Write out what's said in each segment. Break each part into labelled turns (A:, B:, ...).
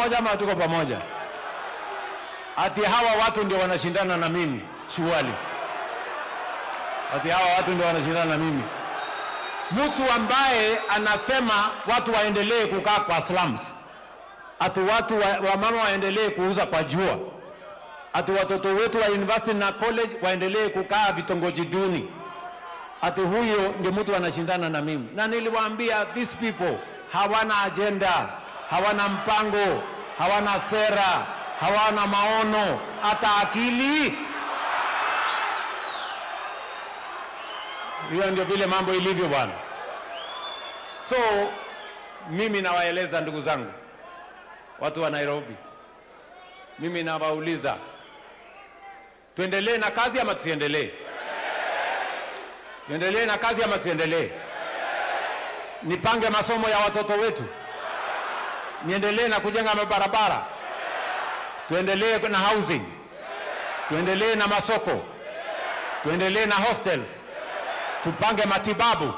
A: Moja ama tuko pamoja? Ati hawa watu ndio wanashindana na mimi shughuli. Ati hawa watu ndio wanashindana na mimi. Mtu ambaye anasema watu waendelee kukaa kwa slums. Ati watu wa mama waendelee kuuza kwa jua. Ati watoto wetu wa university na college waendelee kukaa vitongoji duni. Ati huyo ndio mtu anashindana na mimi. Na niliwaambia these people hawana agenda, hawana mpango, hawana sera, hawana maono, hata akili. Hiyo ndio vile mambo ilivyo bwana. So mimi nawaeleza ndugu zangu, watu wa Nairobi, mimi nawauliza, tuendelee na kazi ama tuendelee? Tuendelee na kazi ama tuendelee? Nipange masomo ya watoto wetu? Niendelee na kujenga mabarabara? Tuendelee na housing? Tuendelee na masoko? Tuendelee na hostels? Tupange matibabu?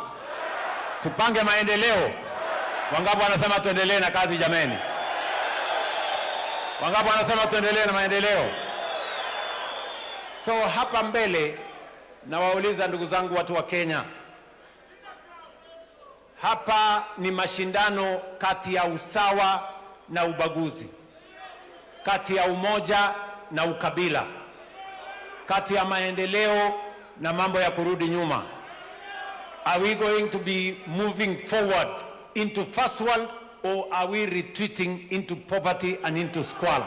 A: Tupange maendeleo? Wangapi wanasema tuendelee na kazi jameni? Wangapi wanasema tuendelee na maendeleo? So hapa mbele nawauliza ndugu zangu watu wa Kenya, hapa ni mashindano kati ya usawa na ubaguzi, kati ya umoja na ukabila, kati ya maendeleo na mambo ya kurudi nyuma. Are we going to be moving forward into first world, or are we retreating into poverty and into squalor?